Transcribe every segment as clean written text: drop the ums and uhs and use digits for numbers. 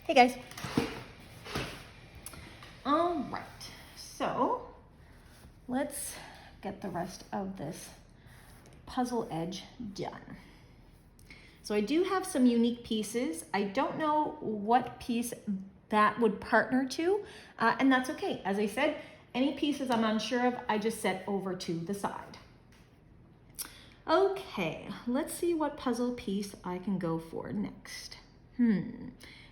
Hey guys. All right, so let's get the rest of this puzzle edge done. So I do have some unique pieces. I don't know what piece that would partner to, and that's okay. As I said, any pieces I'm unsure of, I just set over to the side. Okay, let's see what puzzle piece I can go for next.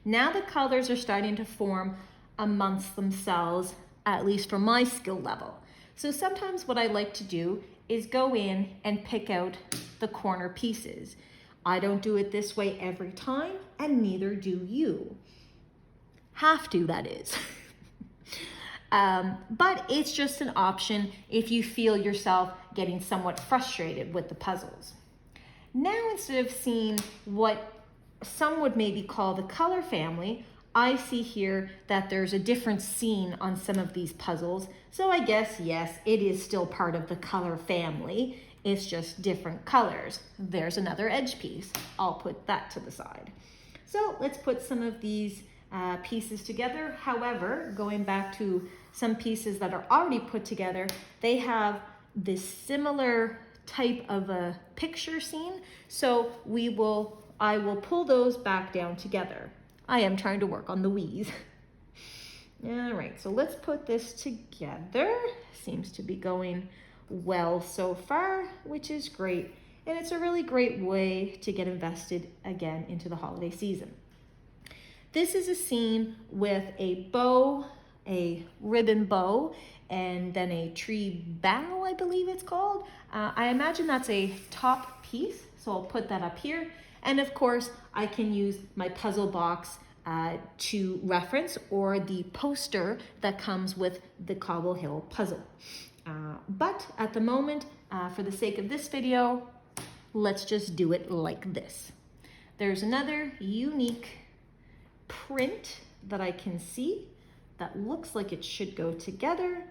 Now the colors are starting to form amongst themselves, at least for my skill level. So sometimes what I like to do is go in and pick out the corner pieces. I don't do it this way every time, and neither do you. Have to, that is. But it's just an option if you feel yourself getting somewhat frustrated with the puzzles. Now, instead of seeing what some would maybe call the color family, I see here that there's a different scene on some of these puzzles. So I guess, yes, it is still part of the color family. It's just different colors. There's another edge piece. I'll put that to the side. So let's put some of these pieces together. However, going back to some pieces that are already put together, they have this similar type of a picture scene. So I will pull those back down together. I am trying to work on the wheeze. All right, so let's put this together. Seems to be going well so far, which is great. And it's a really great way to get invested again into the holiday season. This is a scene with a bow, a ribbon bow, and then a tree bough, I believe it's called. I imagine that's a top piece, so I'll put that up here. And of course, I can use my puzzle box to reference, or the poster that comes with the Cobble Hill puzzle. But at the moment, for the sake of this video, let's just do it like this. There's another unique print that I can see that looks like it should go together,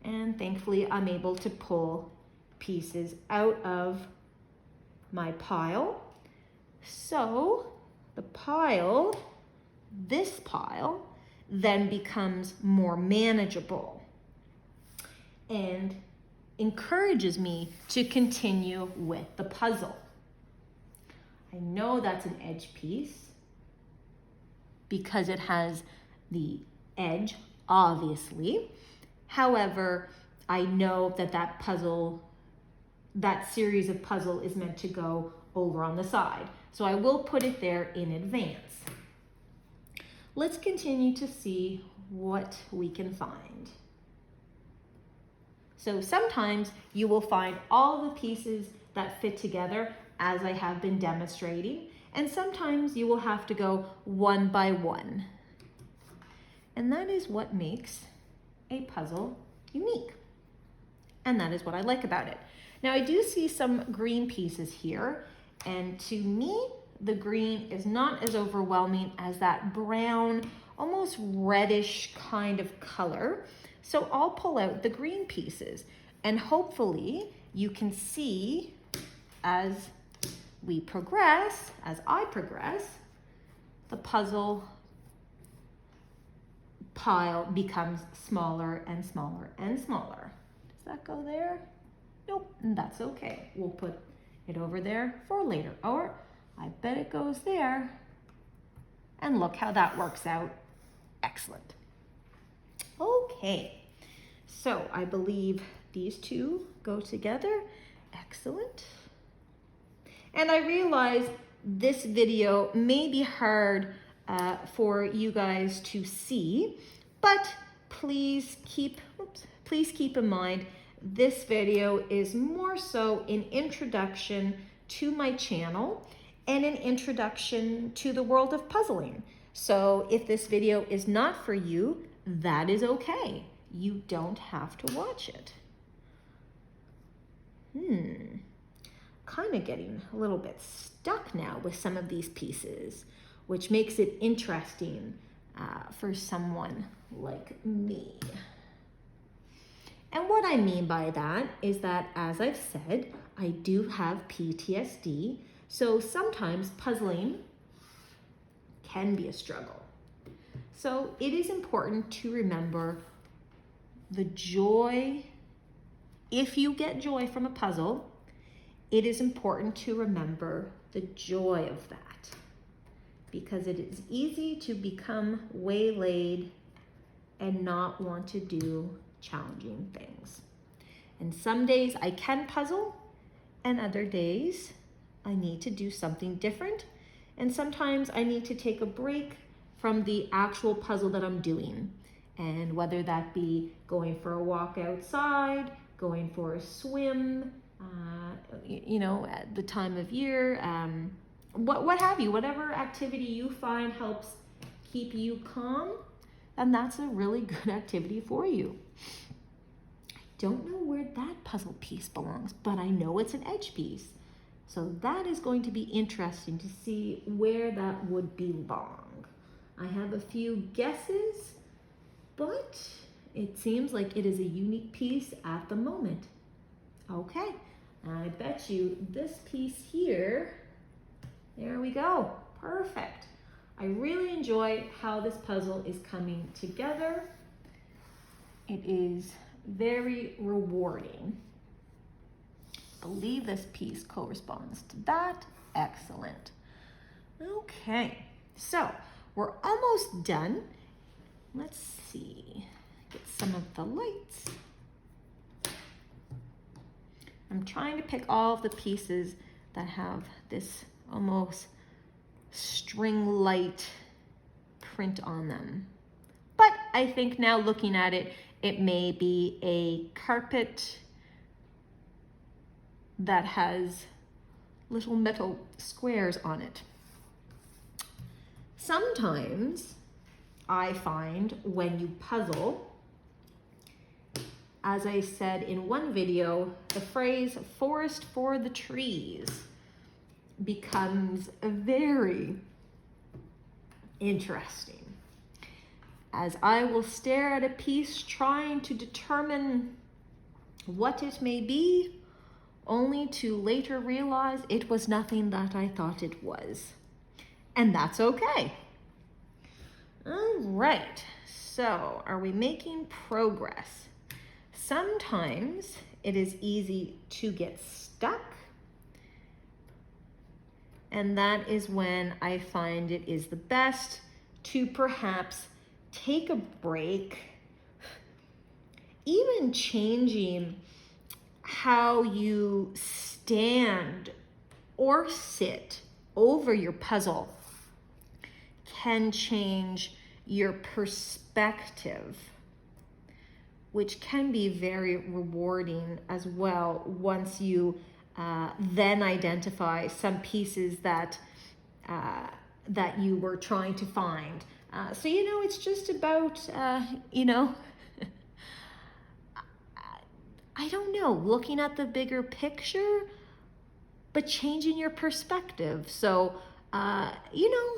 and thankfully I'm able to pull pieces out of my pile. So this pile then becomes more manageable and encourages me to continue with the puzzle. I know that's an edge piece because it has the edge, obviously. However, I know that series of puzzle is meant to go over on the side. So I will put it there in advance. Let's continue to see what we can find. So sometimes you will find all the pieces that fit together as I have been demonstrating, and sometimes you will have to go one by one. And that is what makes a puzzle unique. And that is what I like about it. Now I do see some green pieces here, and to me, the green is not as overwhelming as that brown, almost reddish kind of color. So I'll pull out the green pieces, and hopefully you can see as I progress, the puzzle pile becomes smaller and smaller and smaller. Does that go there? Nope, that's okay. We'll put it over there for later. Or I bet it goes there. And look how that works out. Excellent. Okay, so I believe these two go together. Excellent. And I realize this video may be hard for you guys to see, but please keep in mind this video is more so an introduction to my channel and an introduction to the world of puzzling. So if this video is not for you, that is okay. You don't have to watch it. Kind of getting a little bit stuck now with some of these pieces, which makes it interesting for someone like me. And what I mean by that is that, as I've said, I do have PTSD, so sometimes puzzling can be a struggle. So it is important to remember the joy. If you get joy from a puzzle, it is important to remember the joy of that, because it is easy to become waylaid and not want to do challenging things. And some days I can puzzle, and other days I need to do something different. And sometimes I need to take a break from the actual puzzle that I'm doing. And whether that be going for a walk outside, going for a swim, at the time of year, what have you, whatever activity you find helps keep you calm, and that's a really good activity for you. I don't know where that puzzle piece belongs, but I know it's an edge piece. So that is going to be interesting to see where that would belong. I have a few guesses, but it seems like it is a unique piece at the moment. Okay, I bet you this piece here, there we go, perfect. I really enjoy how this puzzle is coming together. It is very rewarding. I believe this piece corresponds to that. Excellent. Okay, so we're almost done. Let's see, get some of the lights. I'm trying to pick all of the pieces that have this almost string light print on them. But I think now looking at it, it may be a carpet that has little metal squares on it. Sometimes I find when you puzzle, as I said in one video, the phrase "forest for the trees" becomes very interesting, as I will stare at a piece trying to determine what it may be, only to later realize it was nothing that I thought it was. And that's okay. All right, so are we making progress? Sometimes it is easy to get stuck, and that is when I find it is the best to perhaps take a break, even changing how you stand or sit over your puzzle can change your perspective, which can be very rewarding as well once you then identify some pieces that you were trying to find. So, it's just about, I don't know, looking at the bigger picture, but changing your perspective. So,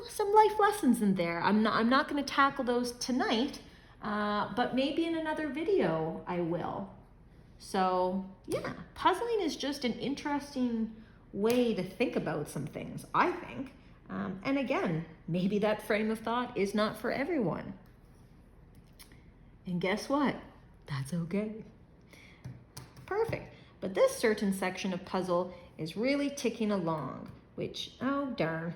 some life lessons in there. I'm not going to tackle those tonight, but maybe in another video I will. So, yeah, puzzling is just an interesting way to think about some things, I think. And again, maybe that frame of thought is not for everyone. And guess what? That's okay. Perfect. But this certain section of puzzle is really ticking along, which, oh darn.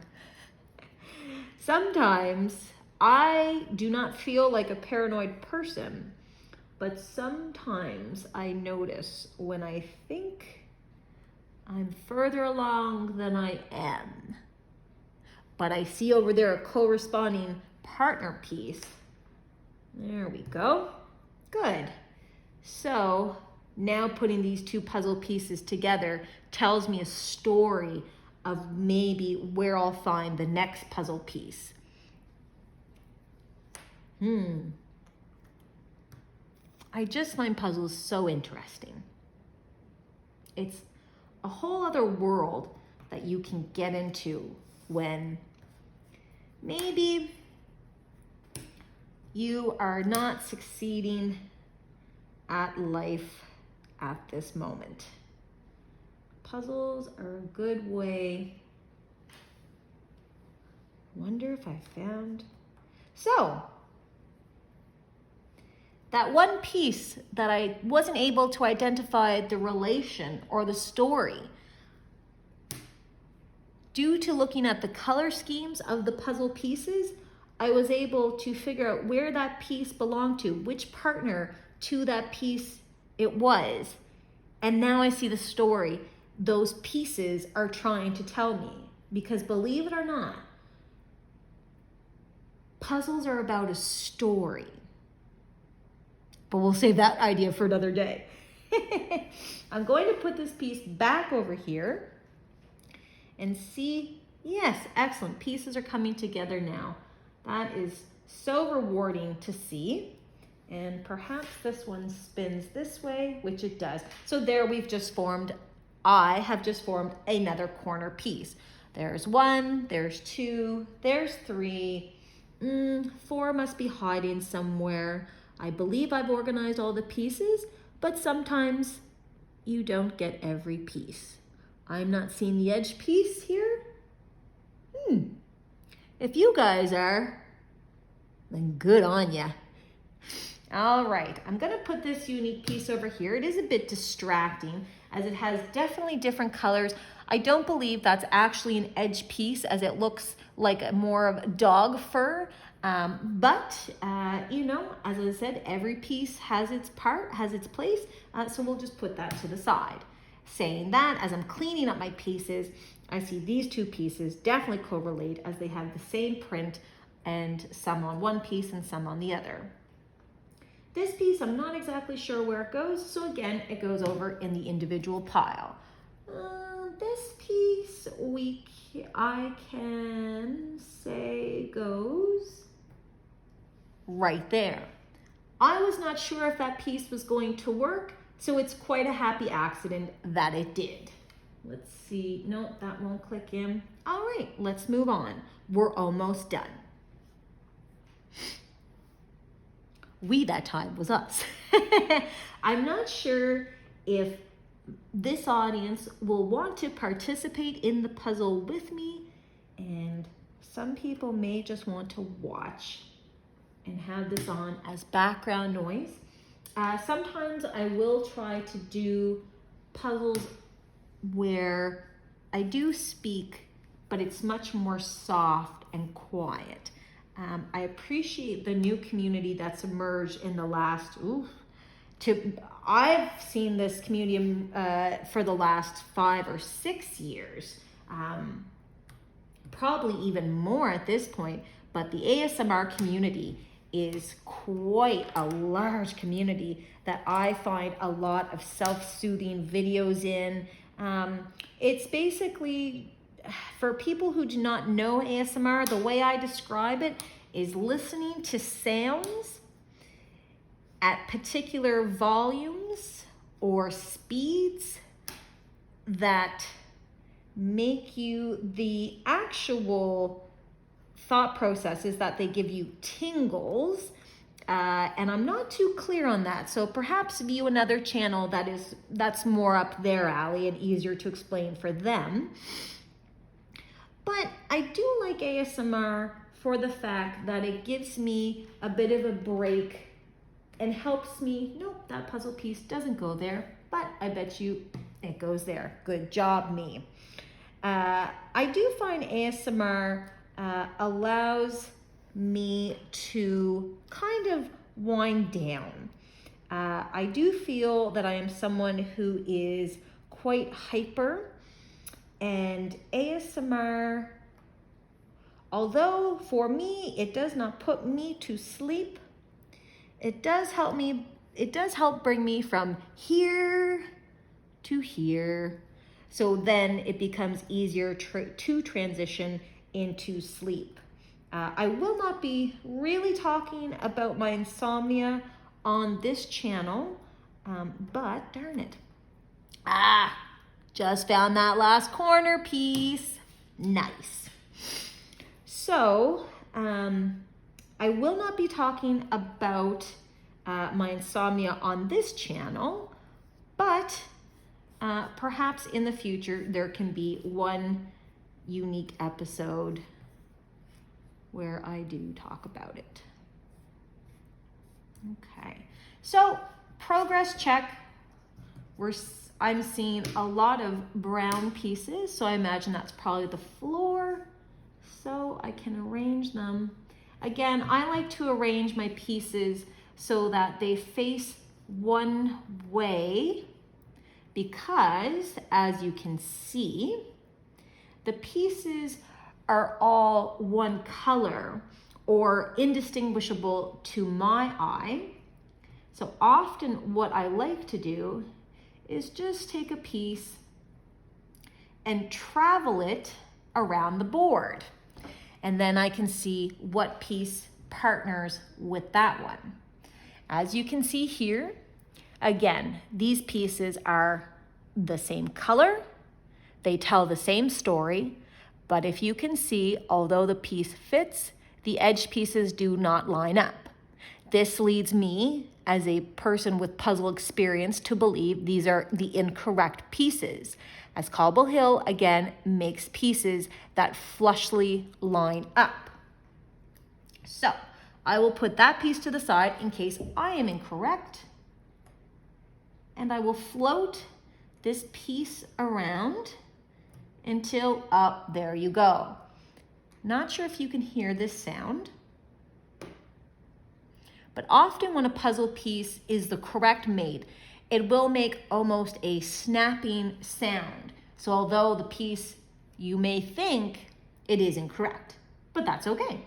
Sometimes I do not feel like a paranoid person, but sometimes I notice when I think I'm further along than I am, but I see over there a corresponding partner piece. There we go. Good. So now putting these two puzzle pieces together tells me a story of maybe where I'll find the next puzzle piece. I just find puzzles so interesting. It's a whole other world that you can get into when maybe you are not succeeding at life at this moment. Puzzles are a good way. Wonder if I found. So, that one piece that I wasn't able to identify the relation or the story. Due to looking at the color schemes of the puzzle pieces, I was able to figure out where that piece belonged to, which partner to that piece it was. And now I see the story those pieces are trying to tell me. Because believe it or not, puzzles are about a story. But we'll save that idea for another day. I'm going to put this piece back over here and see, yes, excellent. Pieces are coming together now. That is so rewarding to see. And perhaps this one spins this way, which it does. So there I have just formed another corner piece. There's 1, there's 2, there's 3. 4 must be hiding somewhere. I believe I've organized all the pieces, but sometimes you don't get every piece. I'm not seeing the edge piece here. If you guys are, then good on ya. All right, I'm gonna put this unique piece over here. It is a bit distracting as it has definitely different colors. I don't believe that's actually an edge piece as it looks like more of dog fur. But you know, as I said, every piece has its part, has its place. So we'll just put that to the side. Saying that, as I'm cleaning up my pieces, I see these two pieces definitely correlate as they have the same print and some on one piece and some on the other. This piece, I'm not exactly sure where it goes. So again, it goes over in the individual pile. This piece, I can say goes right there. I was not sure if that piece was going to work, so it's quite a happy accident that it did. Let's see, no, that won't click in. All right, let's move on. We're almost done. We, that time, was us. I'm not sure if this audience will want to participate in the puzzle with me, and some people may just want to watch and have this on as background noise. Sometimes I will try to do puzzles where I do speak, but it's much more soft and quiet. I appreciate the new community that's emerged in the last, I've seen this community for the last 5 or 6 years, probably even more at this point, but the ASMR community is quite a large community that I find a lot of self-soothing videos in. It's basically, for people who do not know ASMR, the way I describe it is listening to sounds at particular volumes or speeds that make you, the actual thought process is that they give you tingles, and I'm not too clear on that. So perhaps view another channel that's more up their alley and easier to explain for them. But I do like ASMR for the fact that it gives me a bit of a break and helps me, nope, that puzzle piece doesn't go there, but I bet you it goes there. Good job, me. I do find ASMR allows me to kind of wind down. I do feel that I am someone who is quite hyper, and ASMR, although for me it does not put me to sleep, it does help bring me from here to here. So then it becomes easier to transition into sleep. I will not be really talking about my insomnia on this channel, but darn it. Just found that last corner piece. Nice. So, I will not be talking about my insomnia on this channel, but perhaps in the future there can be one unique episode where I do talk about it. Okay, so progress check. I'm seeing a lot of brown pieces, so I imagine that's probably the floor. So I can arrange them. Again, I like to arrange my pieces so that they face one way because, as you can see, the pieces are all one color or indistinguishable to my eye. So often what I like to do is just take a piece and travel it around the board. And then I can see what piece partners with that one. As you can see here, again, these pieces are the same color, they tell the same story, but if you can see, although the piece fits, the edge pieces do not line up. This leads me, as a person with puzzle experience, to believe these are the incorrect pieces, as Cobble Hill, again, makes pieces that flushly line up. So I will put that piece to the side in case I am incorrect, and I will float this piece around until, there you go. Not sure if you can hear this sound, but often when a puzzle piece is the correct mate, it will make almost a snapping sound. So although the piece, you may think it is incorrect, but that's okay.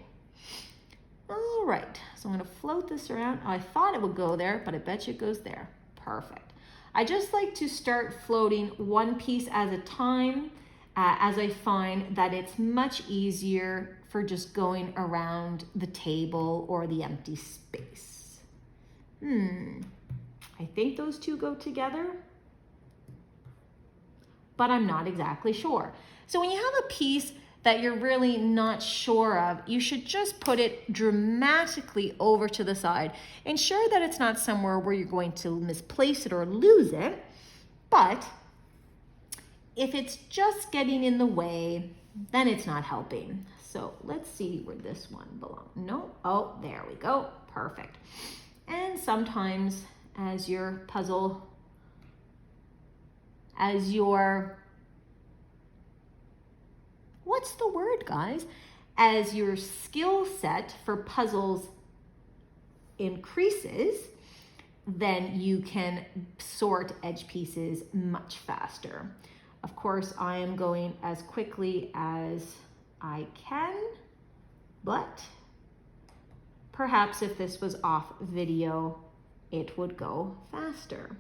All right, so I'm gonna float this around. I thought it would go there, but I bet you it goes there. Perfect. I just like to start floating one piece at a time, as I find that it's much easier for just going around the table or the empty space. I think those two go together, but I'm not exactly sure. So when you have a piece that you're really not sure of, you should just put it dramatically over to the side. Ensure that it's not somewhere where you're going to misplace it or lose it, but if it's just getting in the way, then it's not helping. So let's see where this one belongs. No, oh, there we go, perfect. And sometimes as your puzzle, what's the word, guys? As your skill set for puzzles increases, then you can sort edge pieces much faster. Of course, I am going as quickly as I can, but perhaps if this was off video, it would go faster.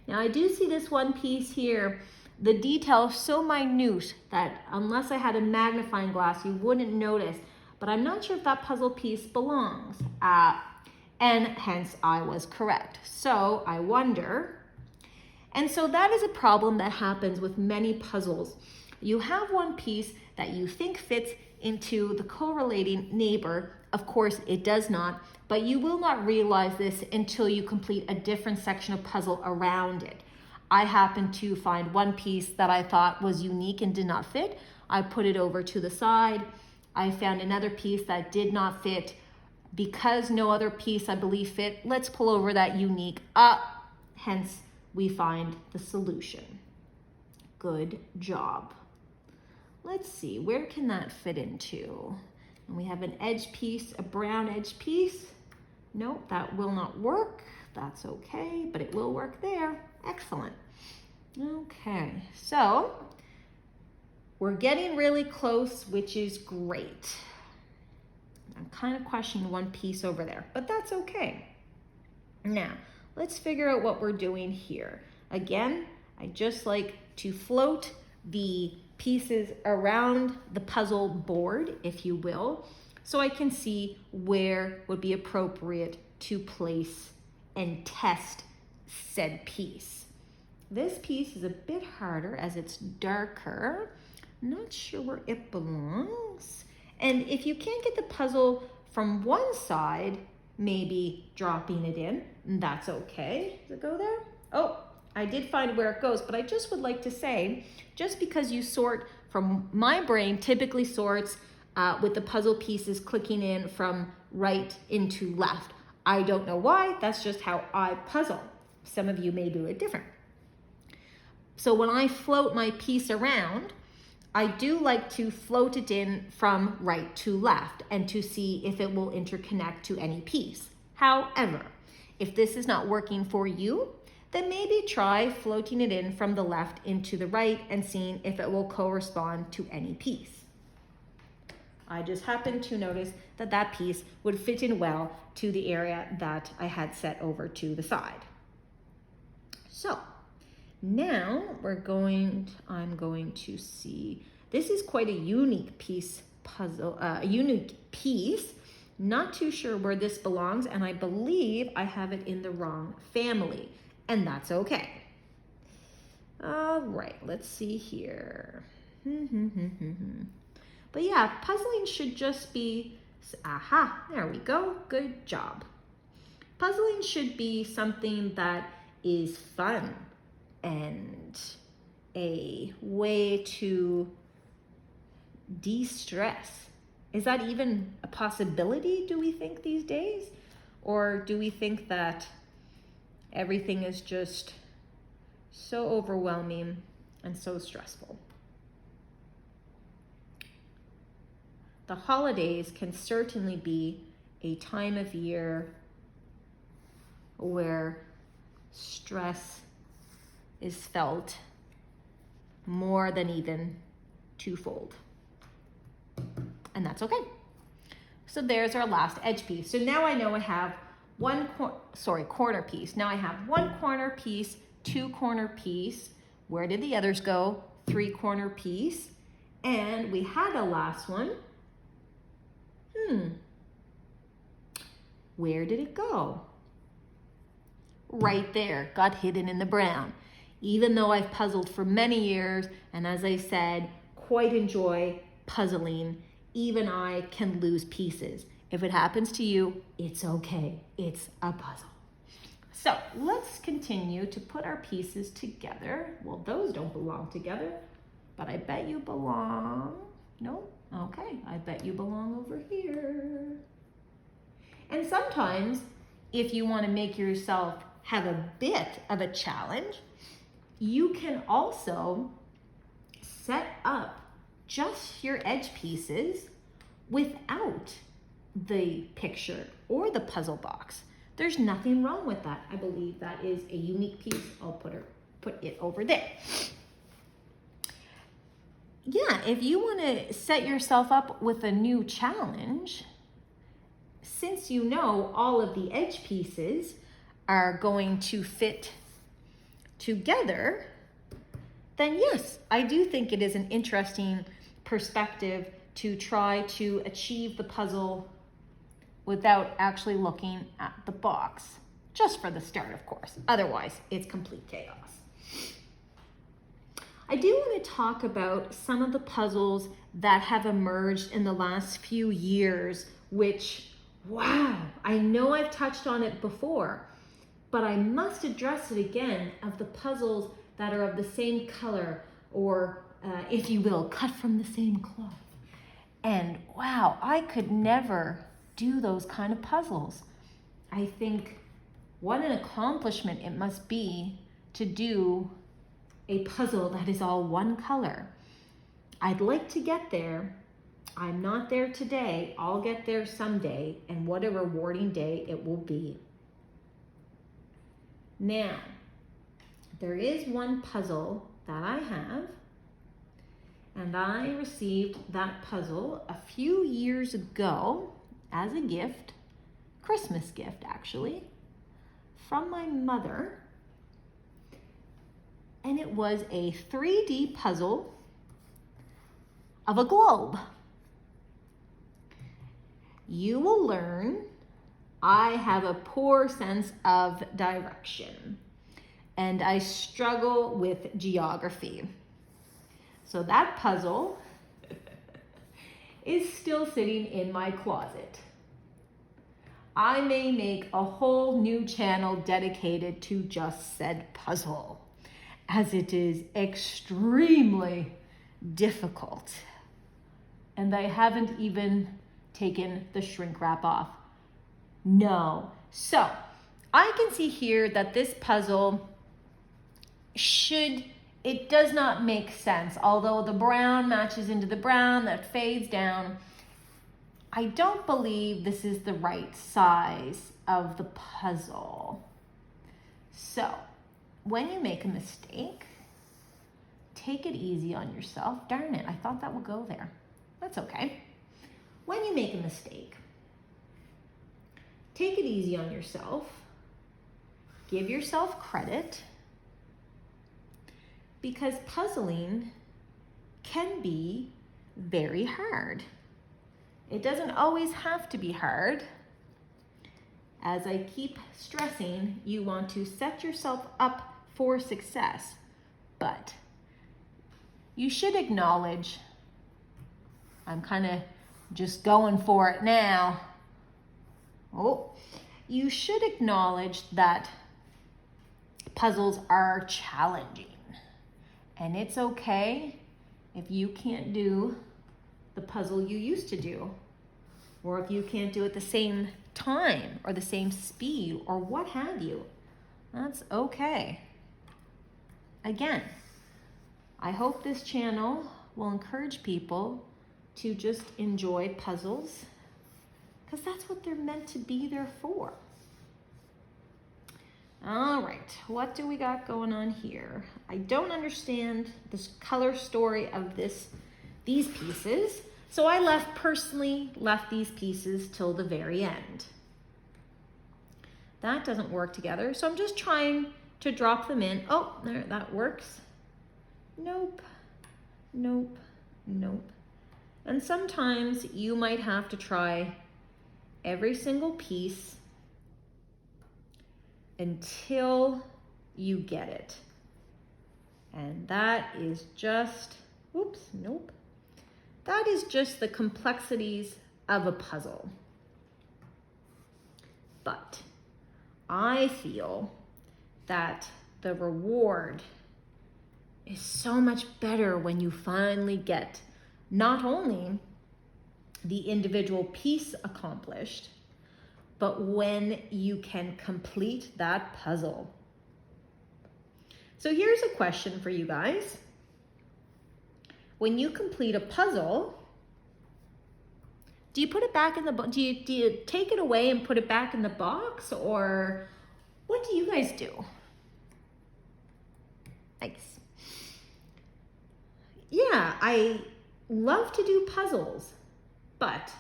Now I do see this one piece here. The detail is so minute that unless I had a magnifying glass, you wouldn't notice, but I'm not sure if that puzzle piece belongs. And hence I was correct. So I wonder, and so that is a problem that happens with many puzzles. You have one piece that you think fits into the correlating neighbor. Of course, it does not, but you will not realize this until you complete a different section of puzzle around it. I happened to find one piece that I thought was unique and did not fit. I put it over to the side. I found another piece that did not fit. Because no other piece, I believe, fit, let's pull over that unique up. Hence, we find the solution. Good job. Let's see, where can that fit into? And we have an edge piece, a brown edge piece. Nope, that will not work. That's okay, but it will work there. Excellent. Okay, so we're getting really close, which is great. I'm kind of questioning one piece over there, but that's okay. Now, let's figure out what we're doing here. Again, I just like to float the pieces around the puzzle board, if you will, so I can see where would be appropriate to place and test said piece. This piece is a bit harder as it's darker. Not sure where it belongs. And if you can't get the puzzle from one side, maybe dropping it in, that's okay. Does it go there? Oh, I did find where it goes, but I just would like to say, just because you sort from, my brain typically sorts with the puzzle pieces clicking in from right into left. I don't know why, that's just how I puzzle. Some of you may do it different. So when I float my piece around, I do like to float it in from right to left and to see if it will interconnect to any piece. However, if this is not working for you, then maybe try floating it in from the left into the right and seeing if it will correspond to any piece. I just happened to notice that that piece would fit in well to the area that I had set over to the side. So now I'm going to see, this is quite a unique piece. Not too sure where this belongs, and I believe I have it in the wrong family, and that's okay. All right, let's see here. But yeah, puzzling should just be, there we go, good job. Puzzling should be something that is fun and a way to de-stress. Is that even a possibility, do we think, these days? Or do we think that everything is just so overwhelming and so stressful? The holidays can certainly be a time of year where stress is felt more than even twofold. And that's okay. So there's our last edge piece. So now I know I have corner piece. Now I have one corner piece, two corner piece. Where did the others go? 3 corner piece. And we had a last one. Where did it go? Right there, got hidden in the brown. Even though I've puzzled for many years, and as I said, quite enjoy puzzling, even I can lose pieces. If it happens to you, it's okay. It's a puzzle. So let's continue to put our pieces together. Well, those don't belong together, but I bet you belong. No? Okay, I bet you belong over here. And sometimes, if you want to make yourself have a bit of a challenge, you can also set up just your edge pieces without the picture or the puzzle box. There's nothing wrong with that. I believe that is a unique piece. I'll put it over there. Yeah, if you want to set yourself up with a new challenge, since you know all of the edge pieces are going to fit together, then yes, I do think it is an interesting perspective to try to achieve the puzzle without actually looking at the box. Just for the start, of course. Otherwise, it's complete chaos. I do want to talk about some of the puzzles that have emerged in the last few years, which, wow, I know I've touched on it before, but I must address it again, of the puzzles that are of the same color, or if you will, cut from the same cloth. And wow, I could never do those kind of puzzles. I think what an accomplishment it must be to do a puzzle that is all one color. I'd like to get there. I'm not there today. I'll get there someday, and what a rewarding day it will be. Now, there is one puzzle that I have, and I received that puzzle a few years ago as a gift, Christmas gift actually, from my mother. And it was a 3D puzzle of a globe. You will learn I have a poor sense of direction, and I struggle with geography. So that puzzle is still sitting in my closet. I may make a whole new channel dedicated to just said puzzle, as it is extremely difficult. And I haven't even taken the shrink wrap off. No, So I can see here that this puzzle it does not make sense. Although the brown matches into the brown that fades down, I don't believe this is the right size of the puzzle. So when you make a mistake, take it easy on yourself. Darn it, I thought that would go there. That's okay. When you make a mistake, take it easy on yourself. Give yourself credit, because puzzling can be very hard. It doesn't always have to be hard. As I keep stressing, you want to set yourself up for success, but you should acknowledge, I'm kind of just going for it now. You should acknowledge that puzzles are challenging, and it's okay if you can't do the puzzle you used to do, or if you can't do it the same time or the same speed or what have you. That's okay. Again, I hope this channel will encourage people to just enjoy puzzles, because that's what they're meant to be there for. All right, what do we got going on here? I don't understand this color story of these pieces, so I personally left these pieces till the very end. That doesn't work together, so I'm just trying to drop them in. Oh, there, that works. Nope, nope, nope. And sometimes you might have to try every single piece until you get it. And that is just, oops, nope. That is just the complexities of a puzzle. But I feel that the reward is so much better when you finally get not only the individual piece accomplished, but when you can complete that puzzle. So here's a question for you guys. When you complete a puzzle, do you put it back in the box? Do you take it away and put it back in the box, or what do you guys do? Nice. Yeah, I love to do puzzles, but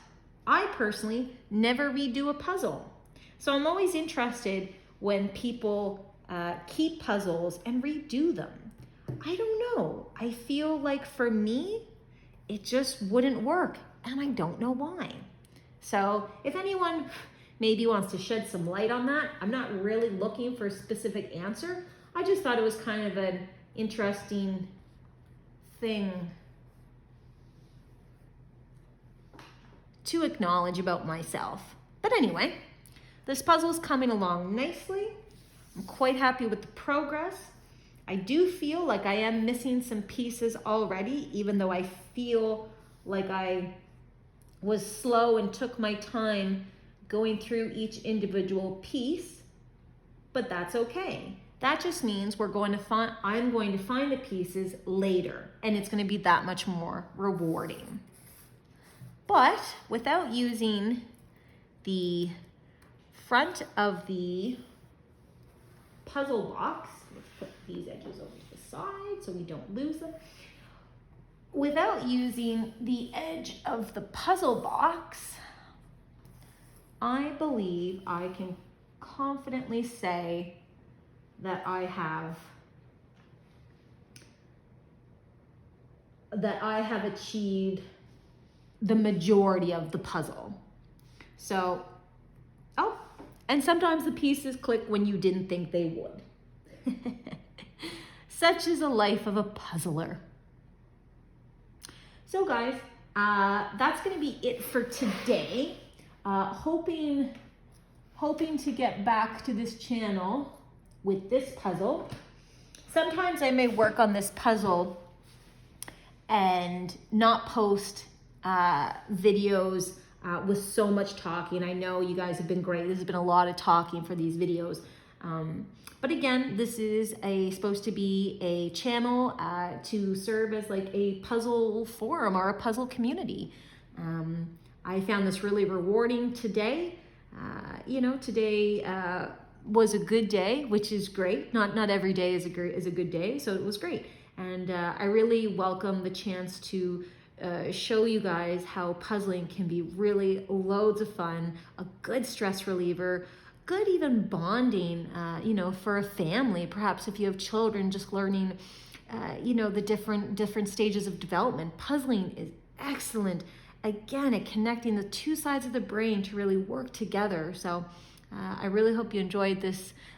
I personally never redo a puzzle. So I'm always interested when people keep puzzles and redo them. I don't know. I feel like for me, it just wouldn't work, and I don't know why. So if anyone maybe wants to shed some light on that, I'm not really looking for a specific answer. I just thought it was kind of an interesting thing to acknowledge about myself. But anyway, this puzzle's coming along nicely. I'm quite happy with the progress. I do feel like I am missing some pieces already, even though I feel like I was slow and took my time going through each individual piece, but that's okay. That just means I'm going to find the pieces later, and it's going to be that much more rewarding. But without using the front of the puzzle box, let's put these edges over to the side so we don't lose them. Without using the edge of the puzzle box, I believe I can confidently say that I have achieved the majority of the puzzle. So, and sometimes the pieces click when you didn't think they would. Such is the life of a puzzler. So guys, that's gonna be it for today. Hoping to get back to this channel with this puzzle. Sometimes I may work on this puzzle and not post videos with so much talking. I know you guys have been great. This has been a lot of talking for these videos. But again, this is supposed to be a channel to serve as like a puzzle forum or a puzzle community. I found this really rewarding today. Today was a good day, which is great. Not every day is a good day, so it was great. And I really welcome the chance to show you guys how puzzling can be really loads of fun, a good stress reliever, good even bonding, for a family. Perhaps if you have children, just learning, the different stages of development. Puzzling is excellent, again, at connecting the two sides of the brain to really work together. So I really hope you enjoyed this